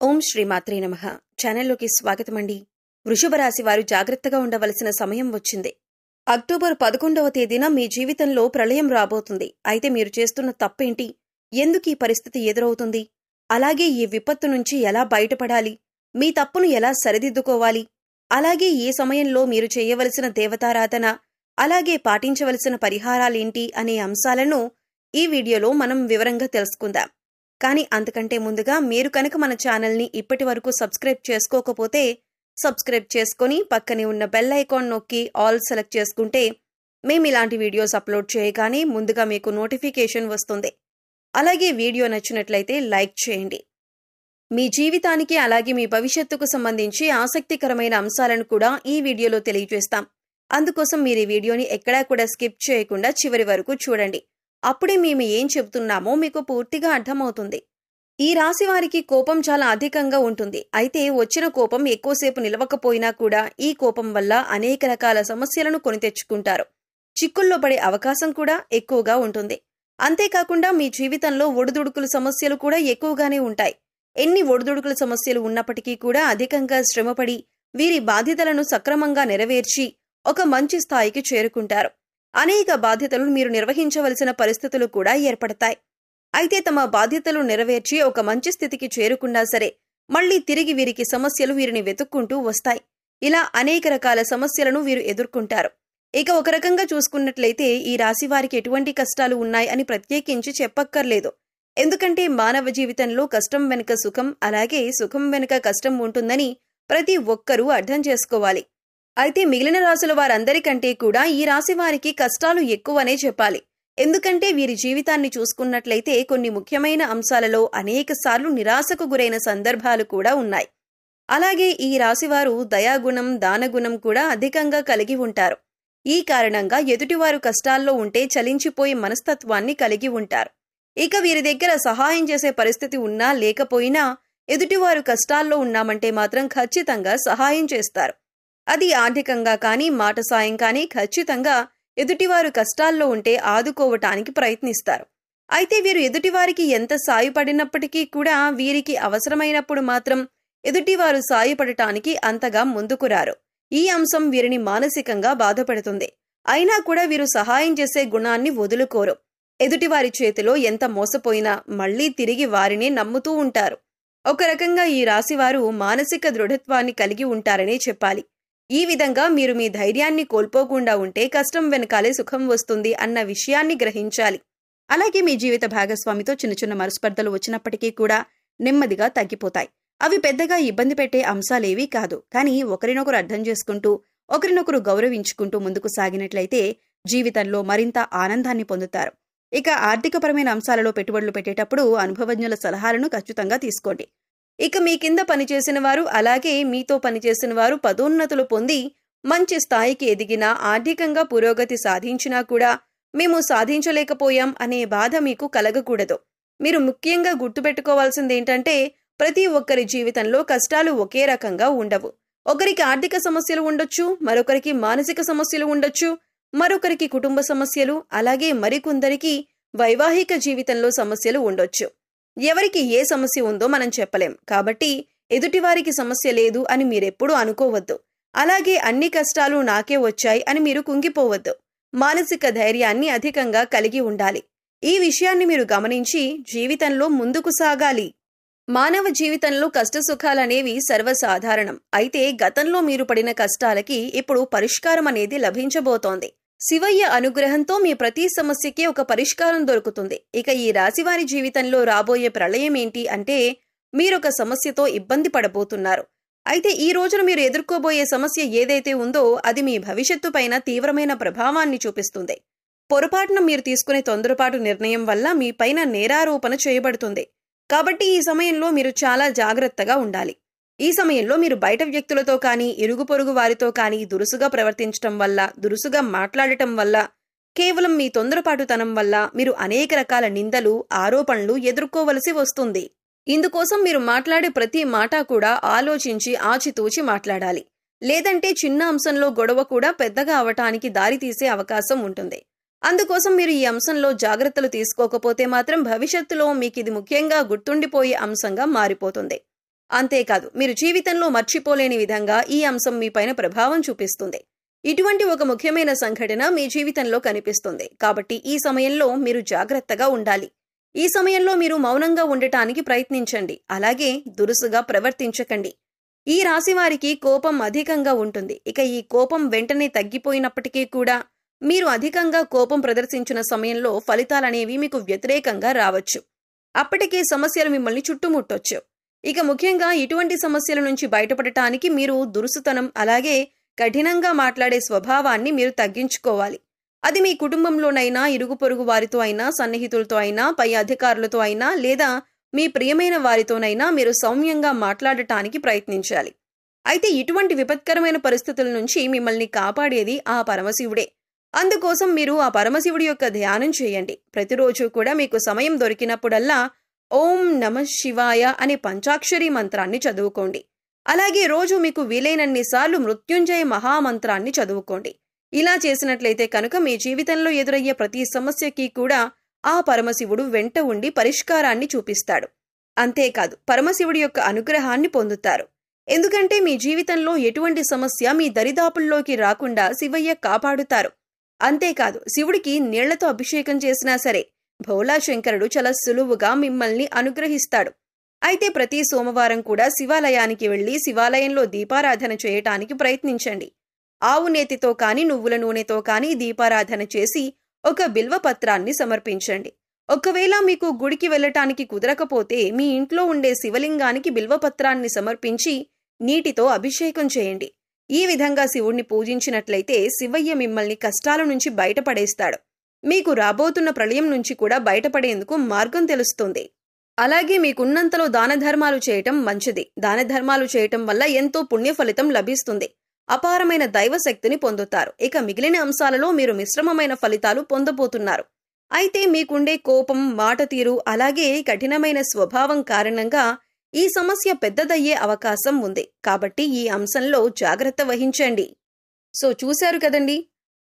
ఓం శ్రీ మాత్రే నమః. ఛానల్లోకి స్వాగతమండి. వృషభ రాశి వారు జాగ్రత్తగా ఉండవలసిన సమయం వచ్చింది. అక్టోబర్ 11వ తేదీన మీ జీవితంలో ప్రళయం రాబోతుంది. అయితే మీరు చేస్తున్న తప్పేంటి? ఎందుకు ఈ పరిస్థితి ఎదురవుతుంది? అలాగే ఈ విపత్తు నుంచి ఎలా బయటపడాలి? మీ తప్పును ఎలా సరిదిద్దుకోవాలి? అలాగే ఈ సమయంలో మీరు చేయవలసిన దేవతారాధన, అలాగే పాటించవలసిన పరిహారాలేంటి అనే అంశాలను ఈ వీడియోలో మనం వివరంగా తెలుసుకుందాం. కానీ అంతకంటే ముందుగా మీరు కనుక మన ఛానల్ని ఇప్పటి వరకు సబ్స్క్రైబ్ చేసుకోకపోతే సబ్స్క్రైబ్ చేసుకుని పక్కనే ఉన్న బెల్ ఐకాన్ నొక్కి ఆల్ సెలెక్ట్ చేసుకుంటే మేము ఇలాంటి వీడియోస్ అప్లోడ్ చేయగానే ముందుగా మీకు నోటిఫికేషన్ వస్తుంది. అలాగే వీడియో నచ్చినట్లయితే లైక్ చేయండి. మీ జీవితానికి అలాగే మీ భవిష్యత్తుకు సంబంధించి ఆసక్తికరమైన అంశాలను కూడా ఈ వీడియోలో తెలియజేస్తాం. అందుకోసం మీరు ఈ వీడియోని ఎక్కడా కూడా స్కిప్ చేయకుండా చివరి వరకు చూడండి. అప్పుడే మేము ఏం చెబుతున్నామో మీకు పూర్తిగా అర్థమవుతుంది. ఈ రాశి వారికి కోపం చాలా అధికంగా ఉంటుంది. అయితే వచ్చిన కోపం ఎక్కువసేపు నిలవకపోయినా కూడా ఈ కోపం వల్ల అనేక రకాల సమస్యలను కొని తెచ్చుకుంటారు. చిక్కుల్లో పడే అవకాశం కూడా ఎక్కువగా ఉంటుంది. అంతేకాకుండా మీ జీవితంలో ఒడిదుడుకుల సమస్యలు కూడా ఎక్కువగానే ఉంటాయి. ఎన్ని ఒడిదుడుకుల సమస్యలు ఉన్నప్పటికీ కూడా అధికంగా శ్రమపడి వీరి బాధ్యతలను సక్రమంగా నెరవేర్చి ఒక మంచి స్థాయికి చేరుకుంటారు. అనేక బాధ్యతలను మీరు నిర్వహించవలసిన పరిస్థితులు కూడా ఏర్పడతాయి. అయితే తమ బాధ్యతలు నెరవేర్చి ఒక మంచి స్థితికి చేరుకున్నా సరే మళ్లీ తిరిగి వీరికి సమస్యలు వీరిని వెతుక్కుంటూ వస్తాయి. ఇలా అనేక రకాల సమస్యలను వీరు ఎదుర్కొంటారు. ఇక ఒక రకంగా చూసుకున్నట్లయితే ఈ రాశి వారికి ఎటువంటి కష్టాలు ఉన్నాయి అని ప్రత్యేకించి చెప్పక్కర్లేదు. ఎందుకంటే మానవ జీవితంలో కష్టం వెనుక సుఖం, అలాగే సుఖం వెనుక కష్టం ఉంటుందని ప్రతి ఒక్కరూ అర్థం చేసుకోవాలి. అయితే మిగిలిన రాశుల వారందరికంటే కూడా ఈ రాశి వారికి కష్టాలు ఎక్కువనే చెప్పాలి. ఎందుకంటే వీరి జీవితాన్ని చూసుకున్నట్లయితే కొన్ని ముఖ్యమైన అంశాలలో అనేకసార్లు నిరాశకు గురైన సందర్భాలు కూడా ఉన్నాయి. అలాగే ఈ రాశివారు దయాగుణం, దానగుణం కూడా అధికంగా కలిగి ఉంటారు. ఈ కారణంగా ఎదుటివారు కష్టాల్లో ఉంటే చలించిపోయే మనస్తత్వాన్ని కలిగి ఉంటారు. ఇక వీరి దగ్గర సహాయం చేసే పరిస్థితి ఉన్నా లేకపోయినా ఎదుటివారు కష్టాల్లో ఉన్నామంటే మాత్రం ఖచ్చితంగా సహాయం చేస్తారు. అది ఆర్థికంగా కానీ మాట సాయం కానీ ఖచ్చితంగా ఎదుటివారు కష్టాల్లో ఉంటే ఆదుకోవటానికి ప్రయత్నిస్తారు. అయితే వీరు ఎదుటివారికి ఎంత సాయపడినప్పటికీ కూడా వీరికి అవసరమైనప్పుడు మాత్రం ఎదుటివారు సాయపడటానికి అంతగా ముందుకు రారు. ఈ అంశం వీరిని మానసికంగా బాధపెడుతుంది. అయినా కూడా వీరు సహాయం చేసే గుణాన్ని వదులుకోరు. ఎదుటివారి చేతిలో ఎంత మోసపోయినా మళ్లీ తిరిగి వారిని నమ్ముతూ ఉంటారు. ఒక రకంగా ఈ రాశివారు మానసిక దృఢత్వాన్ని కలిగి ఉంటారనే చెప్పాలి. ఈ విధంగా మీరు మీ ధైర్యాన్ని కోల్పోకుండా ఉంటే కష్టం వెనకాలే సుఖం వస్తుంది అన్న విషయాన్ని గ్రహించాలి. అలాగే మీ జీవిత భాగస్వామితో చిన్న చిన్న మనస్పర్ధలు వచ్చినప్పటికీ కూడా నెమ్మదిగా తగ్గిపోతాయి. అవి పెద్దగా ఇబ్బంది పెట్టే అంశాలేవీ కాదు. కానీ ఒకరినొకరు అర్థం చేసుకుంటూ ఒకరినొకరు గౌరవించుకుంటూ ముందుకు సాగినట్లయితే జీవితంలో మరింత ఆనందాన్ని పొందుతారు. ఇక ఆర్థికపరమైన అంశాలలో పెట్టుబడులు పెట్టేటప్పుడు అనుభవజ్ఞుల సలహాలను ఖచ్చితంగా తీసుకోండి. ఇక మీ కింద పనిచేసిన వారు అలాగే మీతో పనిచేసిన వారు పదోన్నతులు పొంది మంచి స్థాయికి ఎదిగినా, ఆర్థికంగా పురోగతి సాధించినా కూడా మేము సాధించలేకపోయాం అనే బాధ మీకు కలగకూడదు. మీరు ముఖ్యంగా గుర్తుపెట్టుకోవాల్సిందేంటంటే ప్రతి ఒక్కరి జీవితంలో కష్టాలు ఒకే రకంగా ఉండవు. ఒకరికి ఆర్థిక సమస్యలు ఉండొచ్చు, మరొకరికి మానసిక సమస్యలు ఉండొచ్చు, మరొకరికి కుటుంబ సమస్యలు, అలాగే మరికొందరికి వైవాహిక జీవితంలో సమస్యలు ఉండొచ్చు. ఎవరికి ఏ సమస్య ఉందో మనం చెప్పలేం. కాబట్టి ఎదుటివారికి సమస్య లేదు అని మీరెప్పుడూ అనుకోవద్దు. అలాగే అన్ని కష్టాలు నాకే వచ్చాయి అని మీరు కుంగిపోవద్దు. మానసిక ధైర్యాన్ని అధికంగా కలిగి ఉండాలి. ఈ విషయాన్ని మీరు గమనించి జీవితంలో ముందుకు సాగాలి. మానవ జీవితంలో కష్టసుఖాలనేవి సర్వసాధారణం. అయితే గతంలో మీరు పడిన కష్టాలకి ఇప్పుడు పరిష్కారం అనేది లభించబోతోంది. శివయ్య అనుగ్రహంతో మీ ప్రతి సమస్యకి ఒక పరిష్కారం దొరుకుతుంది. ఇక ఈ రాశివారి జీవితంలో రాబోయే ప్రళయం ఏంటి అంటే మీరొక సమస్యతో ఇబ్బంది పడబోతున్నారు. అయితే ఈ రోజున మీరు ఎదుర్కోబోయే సమస్య ఏదైతే ఉందో అది మీ భవిష్యత్తు పైన తీవ్రమైన ప్రభావాన్ని చూపిస్తుంది. పొరపాటున మీరు తీసుకునే తొందరపాటు నిర్ణయం వల్ల మీ పైన నేరారోపణ చేయబడుతుంది. కాబట్టి ఈ సమయంలో మీరు చాలా జాగ్రత్తగా ఉండాలి. ఈ సమయంలో మీరు బయట వ్యక్తులతో కానీ ఇరుగు పొరుగు వారితో కానీ దురుసుగా ప్రవర్తించటం వల్ల, దురుసుగా మాట్లాడటం వల్ల, కేవలం మీ తొందరపాటుతనం వల్ల మీరు అనేక రకాల నిందలు, ఆరోపణలు ఎదుర్కోవలసి వస్తుంది. ఇందుకోసం మీరు మాట్లాడే ప్రతి మాట కూడా ఆలోచించి ఆచితూచి మాట్లాడాలి. లేదంటే చిన్న అంశంలో గొడవ కూడా పెద్దగా అవటానికి దారితీసే అవకాశం ఉంటుంది. అందుకోసం మీరు ఈ అంశంలో జాగ్రత్తలు తీసుకోకపోతే మాత్రం భవిష్యత్తులో మీకిది ముఖ్యంగా గుర్తుండిపోయే అంశంగా మారిపోతుంది. అంతేకాదు మీరు జీవితంలో మర్చిపోలేని విధంగా ఈ అంశం మీపైన ప్రభావం చూపిస్తుంది. ఇటువంటి ఒక ముఖ్యమైన సంఘటన మీ జీవితంలో కనిపిస్తుంది. కాబట్టి ఈ సమయంలో మీరు జాగ్రత్తగా ఉండాలి. ఈ సమయంలో మీరు మౌనంగా ఉండటానికి ప్రయత్నించండి. అలాగే దురుసుగా ప్రవర్తించకండి. ఈ రాశి వారికి కోపం అధికంగా ఉంటుంది. ఇక ఈ కోపం వెంటనే తగ్గిపోయినప్పటికీ కూడా మీరు అధికంగా కోపం ప్రదర్శించిన సమయంలో ఫలితాలనేవి మీకు వ్యతిరేకంగా రావచ్చు. అప్పటికే సమస్యలు మిమ్మల్ని చుట్టుముట్టొచ్చు. ఇక ముఖ్యంగా ఇటువంటి సమస్యల నుంచి బయటపడటానికి మీరు దురుసుతనం అలాగే కఠినంగా మాట్లాడే స్వభావాన్ని మీరు తగ్గించుకోవాలి. అది మీ కుటుంబంలోనైనా, ఇరుగు పొరుగు వారితో అయినా, సన్నిహితులతో అయినా, పై అధికారులతో అయినా లేదా మీ ప్రియమైన వారితోనైనా మీరు సౌమ్యంగా మాట్లాడటానికి ప్రయత్నించాలి. అయితే ఇటువంటి విపత్కరమైన పరిస్థితుల నుంచి మిమ్మల్ని కాపాడేది ఆ పరమశివుడే. అందుకోసం మీరు ఆ పరమశివుడి యొక్క ధ్యానం చేయండి. ప్రతిరోజు కూడా మీకు సమయం దొరికినప్పుడల్లా ఓం నమః శివాయ అనే పంచాక్షరి మంత్రాన్ని చదువుకోండి. అలాగే రోజు మీకు వీలైనన్ని సార్లు మృత్యుంజయ మహామంత్రాన్ని చదువుకోండి. ఇలా చేసినట్లయితే కనుక మీ జీవితంలో ఎదురయ్యే ప్రతి సమస్యకి కూడా ఆ పరమశివుడు వెంట ఉండి పరిష్కారాన్ని చూపిస్తాడు. అంతేకాదు పరమశివుడి యొక్క అనుగ్రహాన్ని పొందుతారు. ఎందుకంటే మీ జీవితంలో ఎటువంటి సమస్య మీ దరిదాపుల్లోకి రాకుండా శివయ్య కాపాడుతారు. అంతేకాదు శివుడికి నీళ్లతో అభిషేకం చేసినా సరే భోళా శంకరుడు చాలా సులువుగా మిమ్మల్ని అనుగ్రహిస్తాడు. అయితే ప్రతి సోమవారం కూడా శివాలయానికి వెళ్లి శివాలయంలో దీపారాధన చేయటానికి ప్రయత్నించండి. ఆవు నేతితో కాని నువ్వుల నూనెతో కాని దీపారాధన చేసి ఒక బిల్వపత్రాన్ని సమర్పించండి. ఒకవేళ మీకు గుడికి వెళ్ళటానికి కుదరకపోతే మీ ఇంట్లో ఉండే శివలింగానికి బిల్వపత్రాన్ని సమర్పించి నీటితో అభిషేకం చేయండి. ఈ విధంగా శివుణ్ణి పూజించినట్లయితే శివయ్య మిమ్మల్ని కష్టాల నుంచి బయటపడేస్తాడు. మీకు రాబోతున్న ప్రళయం నుంచి కూడా బయటపడేందుకు మార్గం తెలుస్తుంది. అలాగే మీకున్నంతలో దానధర్మాలు చేయటం మంచిది. దానధర్మాలు చేయటం వల్ల ఎంతో పుణ్య ఫలితం లభిస్తుంది. అపారమైన దైవశక్తిని పొందుతారు. ఇక మిగిలిన అంశాలలో మీరు మిశ్రమమైన ఫలితాలు పొందబోతున్నారు. అయితే మీకుండే కోపం, మాట తీరు అలాగే కఠినమైన స్వభావం కారణంగా ఈ సమస్య పెద్దదయ్యే అవకాశం ఉంది. కాబట్టి ఈ అంశంలో జాగ్రత్త వహించండి. సో చూశారు కదండి,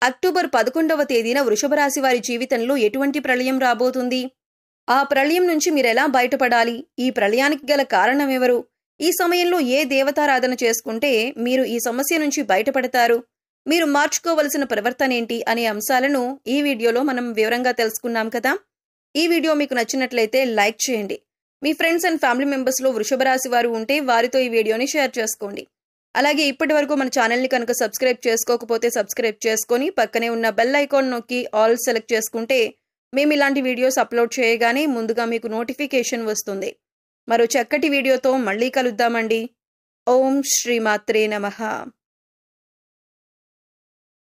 అక్టోబర్ 11వ తేదీన వృషభ రాశి వారి జీవితంలో ఎటువంటి ప్రళయం రాబోతుంది, ఆ ప్రళయం నుంచి మీరెలా బయటపడాలి, ఈ ప్రళయానికి గల కారణం ఎవరు, ఈ సమయంలో ఏ దేవతారాధన చేసుకుంటే మీరు ఈ సమస్య నుంచి బయటపడతారు, మీరు మార్చుకోవలసిన ప్రవర్తన ఏంటి అనే అంశాలను ఈ వీడియోలో మనం వివరంగా తెలుసుకున్నాం కదా. ఈ వీడియో మీకు నచ్చినట్లయితే లైక్ చేయండి. మీ ఫ్రెండ్స్ అండ్ ఫ్యామిలీ మెంబర్స్లో వృషభ రాశి వారు ఉంటే వారితో ఈ వీడియోని షేర్ చేసుకోండి. అలాగే ఇప్పటి వరకు మన ఛానల్ని కనుక సబ్స్క్రైబ్ చేసుకోకపోతే సబ్స్క్రైబ్ చేసుకొని పక్కనే ఉన్న బెల్ ఐకాన్ నొక్కి ఆల్ సెలెక్ట్ చేసుకుంటే మేము ఇలాంటి వీడియోస్ అప్లోడ్ చేయగానే ముందుగా మీకు నోటిఫికేషన్ వస్తుంది. మరో చక్కటి వీడియోతో మళ్ళీ కలుద్దామండి. ఓం శ్రీమాత్రే నమః.